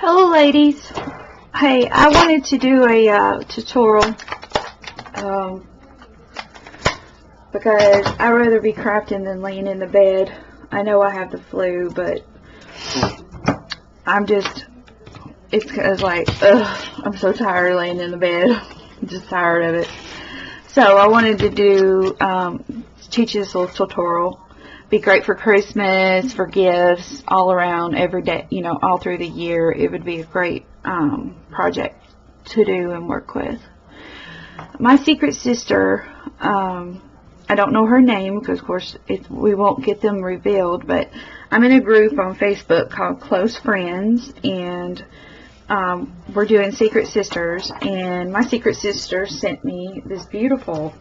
Hello ladies. Hey, I wanted to do a tutorial because I'd rather be crafting than laying in the bed. I know I have the flu, but it's like, I'm so tired of laying in the bed. I'm just tired of it. So I wanted to do, teach you this little tutorial. Be great for Christmas, for gifts, all around, every day, you know, all through the year. It would be a great project to do and work with. My secret sister, I don't know her name because, of course, we won't get them revealed, but I'm in a group on Facebook called Close Friends, and we're doing Secret Sisters, and my secret sister sent me this beautiful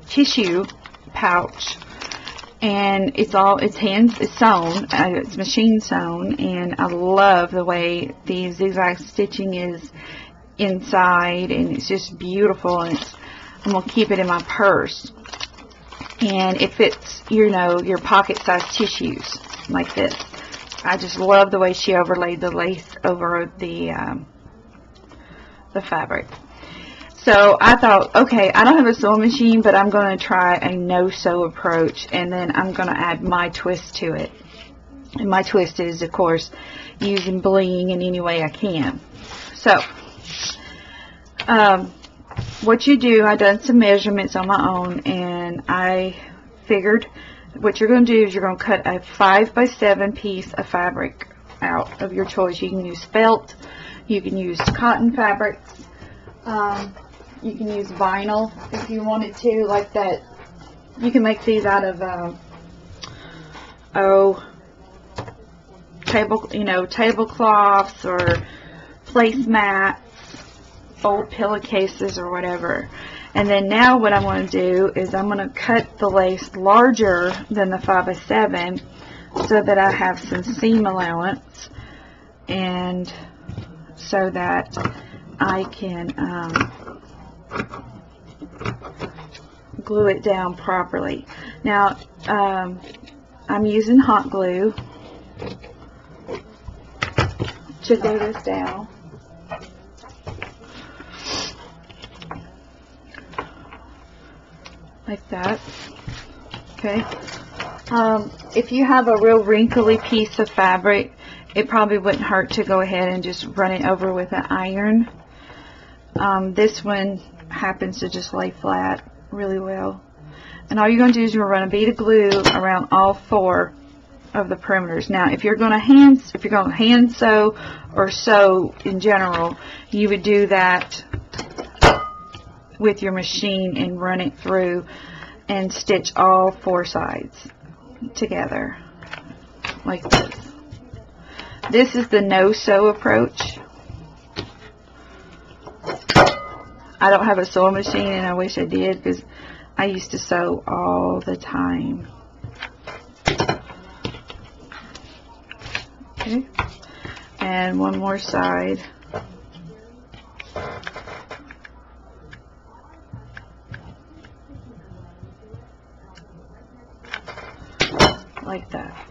tissue pouch, and it's sewn, it's machine sewn, and I love the way the zigzag stitching is inside, and it's just beautiful, and I'm gonna keep it in my purse, and it fits, you know, your pocket sized tissues like this. I just love the way she overlaid the lace over the fabric. So I thought, okay, I don't have a sewing machine, but I'm going to try a no-sew approach, and then I'm going to add my twist to it. And my twist is, of course, using bling in any way I can. So, what you do, I've done some measurements on my own, and I figured what you're going to do is you're going to cut a 5x7 piece of fabric out of your choice. You can use felt, you can use cotton fabrics, you can use vinyl if you wanted to, like that. You can make these out of tablecloths or placemats, old pillowcases or whatever. And then now what I'm going to do is I'm going to cut the lace larger than the 5x7 so that I have some seam allowance, and so that I can glue it down properly. Now I'm using hot glue to glue this down. Like that. Okay. If you have a real wrinkly piece of fabric, it probably wouldn't hurt to go ahead and just run it over with an iron. This one happens to just lay flat really well. And all you're going to do is you're going to run a bead of glue around all 4 of the perimeters. Now, if you're going to hand sew or sew in general, you would do that with your machine and run it through and stitch all 4 sides together like this. This is the no-sew approach. I don't have a sewing machine, and I wish I did, because I used to sew all the time. Okay, and one more side. Like that.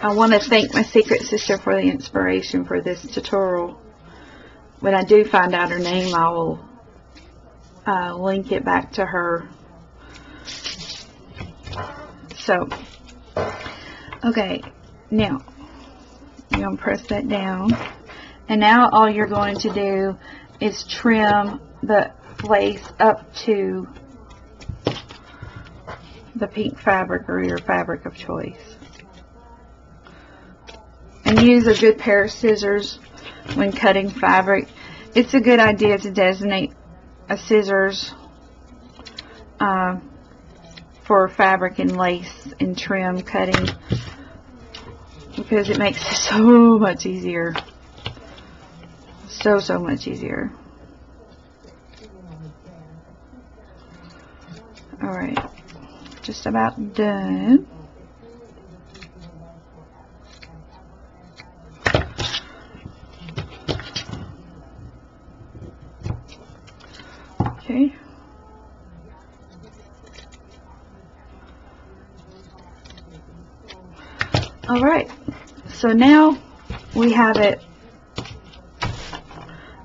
I want to thank my secret sister for the inspiration for this tutorial. When I do find out her name, I will link it back to her. So, okay, now you're going to press that down, and now all you're going to do is trim the lace up to the pink fabric or your fabric of choice. And use a good pair of scissors when cutting fabric. It's a good idea to designate a scissors for fabric and lace and trim cutting, because it makes it so much easier. So much easier. Alright, just about done. Okay. Alright, so now we have it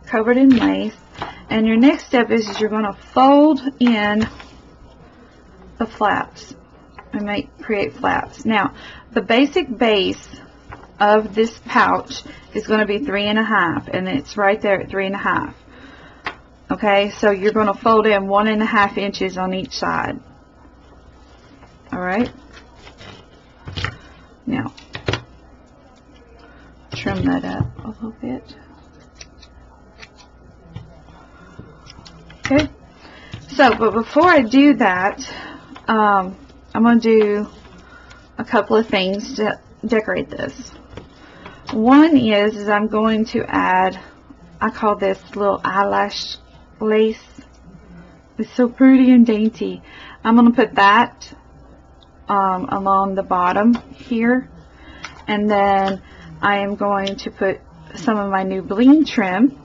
covered in lace, and your next step is you're going to fold in the flaps and create flaps. Now, the basic base of this pouch is going to be 3.5, and it's right there at 3.5. Okay, so you're going to fold in 1.5 inches on each side. Alright, now trim that up a little bit. Okay, so but before I do that, I'm going to do a couple of things to decorate this. One is I'm going to add, I call this little eyelash lace. It's so pretty and dainty. I'm going to put that along the bottom here, and then I am going to put some of my new bling trim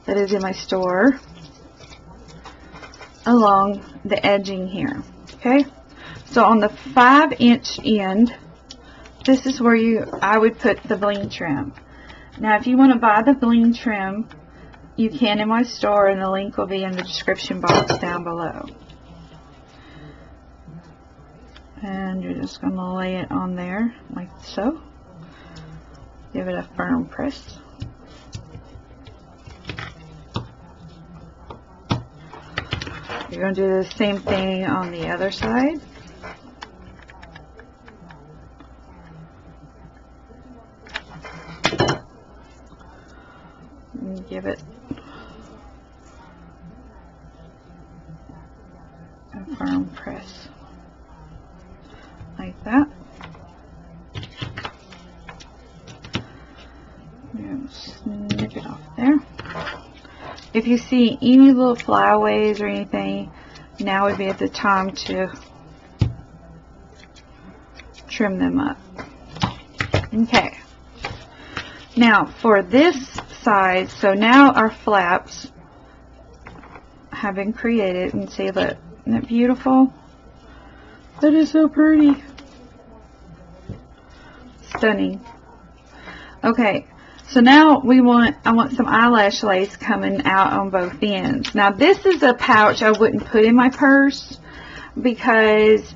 that is in my store along the edging here. Okay, so on the 5-inch end, this is where I would put the bling trim. Now, if you want to buy the bling trim, you can in my store, and the link will be in the description box down below. And you're just going to lay it on there like so. Give it a firm press. You're going to do the same thing on the other side. And give it a firm press like that. And snip it off there. If you see any little flyaways or anything, now would be at the time to trim them up. Okay. Now for this side, so now our flaps have been created, and see, look, isn't that beautiful? That is so pretty. Stunning. Okay. So now I want some eyelash lace coming out on both ends. Now this is a pouch I wouldn't put in my purse because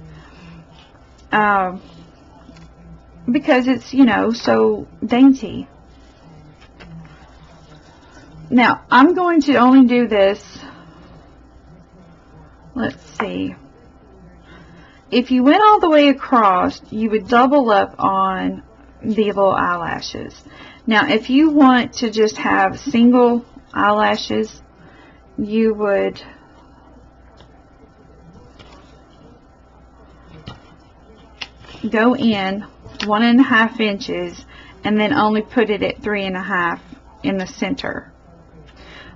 it's, you know, so dainty. Now I'm going to only do this, let's see, if you went all the way across, you would double up on the little eyelashes. Now, if you want to just have single eyelashes, you would go in 1.5 inches and then only put it at 3.5 in the center.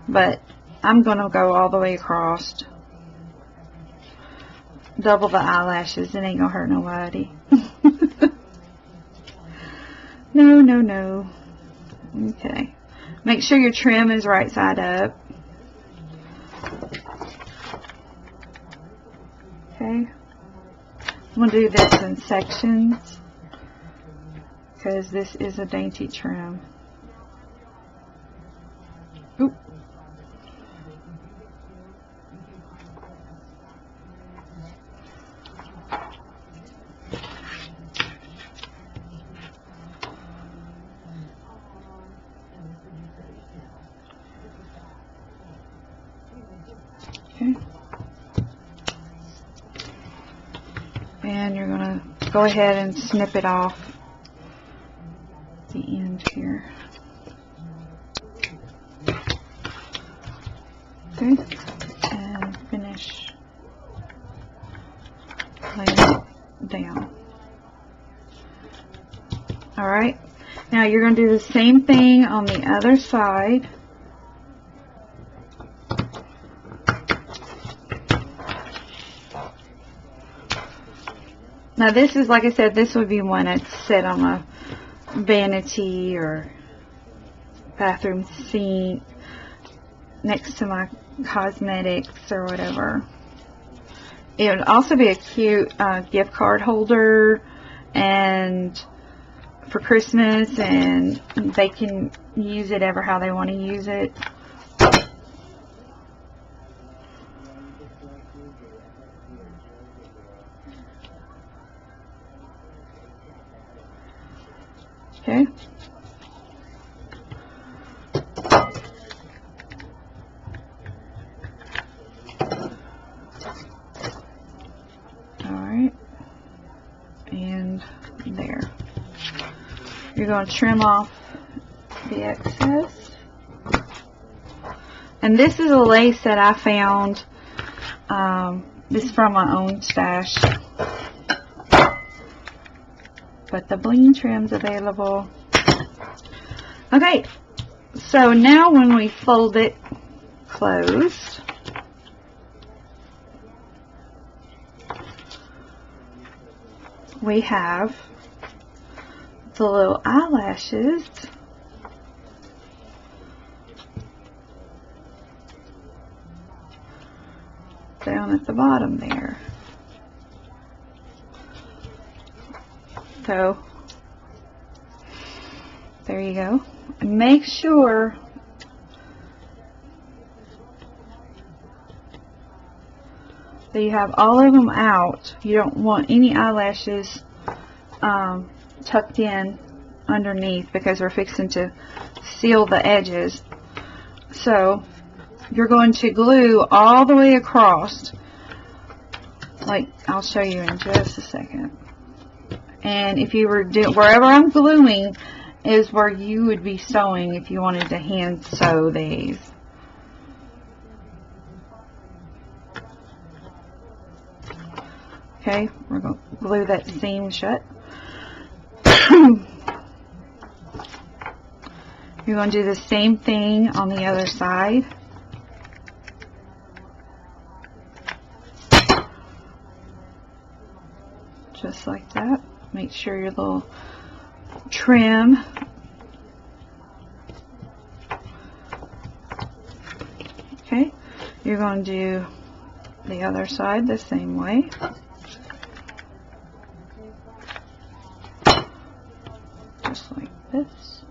But I'm going to go all the way across. Double the eyelashes. It ain't going to hurt nobody. No, no, no. Okay. Make sure your trim is right side up. Okay. I'm going to do this in sections because this is a dainty trim. Oop. Okay. And you're going to go ahead and snip it off the end here. Okay. And finish laying it down. Alright. Now you're going to do the same thing on the other side. Now this is, like I said, this would be one I'd set on a vanity or bathroom sink next to my cosmetics or whatever. It would also be a cute gift card holder, and for Christmas, and they can use it ever how they want to use it. Okay. Alright. And there. You're going to trim off the excess. And this is a lace that I found. This is from my own stash. But the bling trim's available. Okay, so now when we fold it closed, we have the little eyelashes down at the bottom there. So there you go. And make sure that you have all of them out. You don't want any eyelashes tucked in underneath, because we're fixing to seal the edges. So you're going to glue all the way across, like I'll show you in just a second. And if you were doing, wherever I'm gluing is where you would be sewing if you wanted to hand sew these. Okay, we're going to glue that seam shut. You're going to do the same thing on the other side. Just like that. Make sure your little trim okay. You're going to do the other side the same way. Just like this.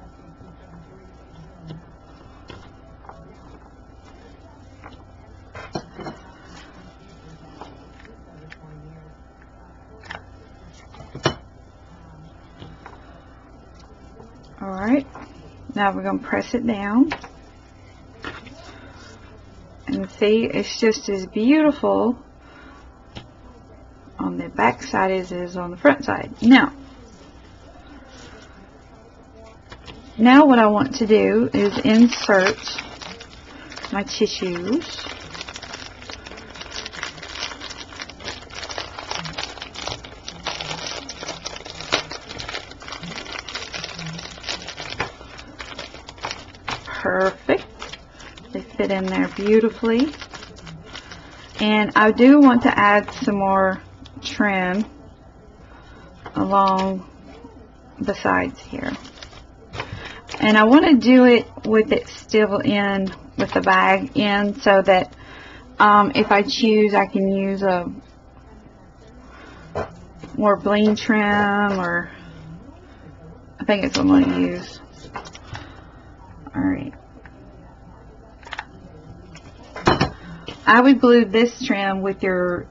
Alright, now we're going to press it down. And see, it's just as beautiful on the back side as it is on the front side. Now what I want to do is insert my tissues. Perfect. They fit in there beautifully. And I do want to add some more trim along the sides here. And I want to do it with it still in, with the bag in, so that if I choose, I can use a more bling trim, or I think it's what I'm going to use. Alright. I would glue this trim with your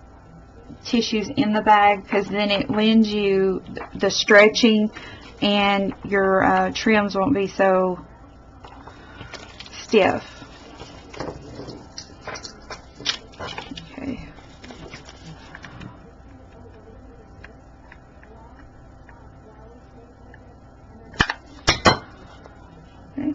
tissues in the bag, because then it lends you the stretching, and your trims won't be so stiff. Okay. Okay.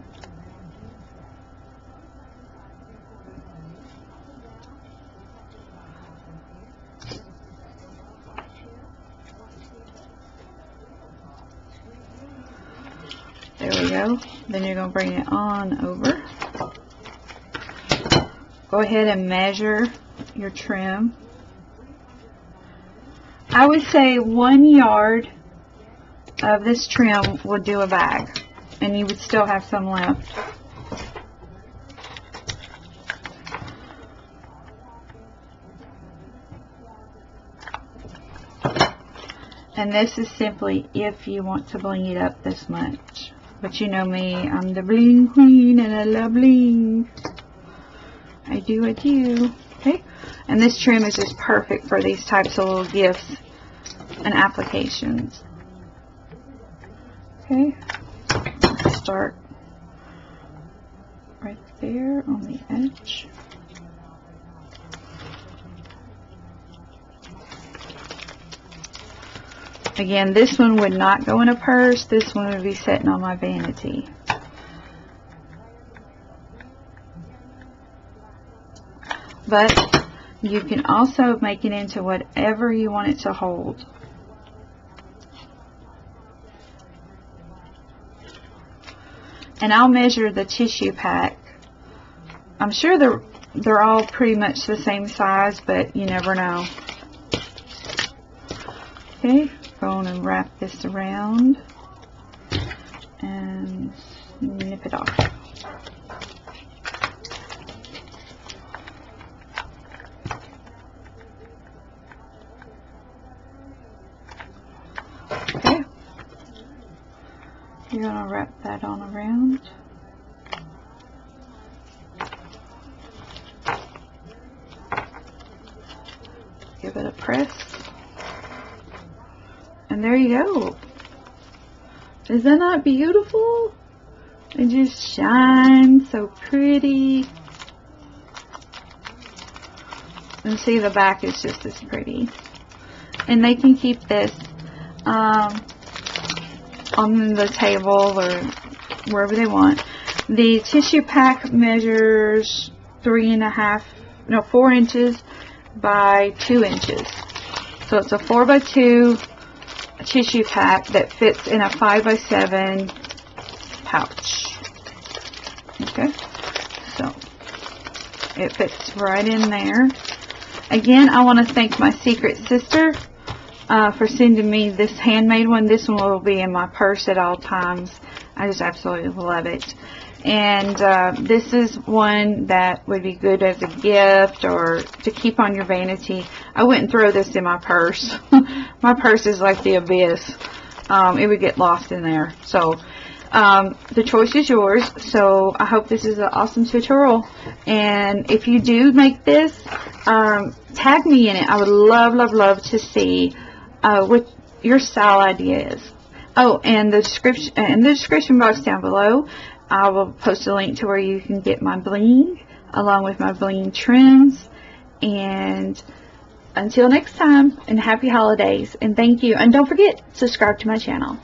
There we go. Then you're going to bring it on over. Go ahead and measure your trim. I would say 1 yard of this trim would do a bag, and you would still have some left. And this is simply if you want to bling it up this much. But you know me, I'm the bling queen and I love bling. I do. Okay, and this trim is just perfect for these types of little gifts and applications. Okay, let's start right there on the edge. Again, this one would not go in a purse. This one would be sitting on my vanity. But you can also make it into whatever you want it to hold. And I'll measure the tissue pack. I'm sure they're all pretty much the same size, but you never know. Okay, go on and wrap this around and nip it off. Okay, you're going to wrap that on around. Give it a press. And there you go. Is that not beautiful? It just shines so pretty. And see, the back is just as pretty. And they can keep this on the table or wherever they want. The tissue pack measures 4 inches by 2 inches. So it's a 4x2 tissue pack that fits in a 5x7 pouch. Okay, so it fits right in there. Again, I want to thank my secret sister for sending me this handmade one. This one will be in my purse at all times. I just absolutely love it. And this is one that would be good as a gift or to keep on your vanity. I wouldn't throw this in my purse. My purse is like the abyss. It would get lost in there. So the choice is yours. So I hope this is an awesome tutorial. And if you do make this, tag me in it. I would love to see what your style idea is. Oh, and in the description box down below, I will post a link to where you can get my bling along with my bling trims. And until next time, and happy holidays, and thank you. And don't forget, subscribe to my channel.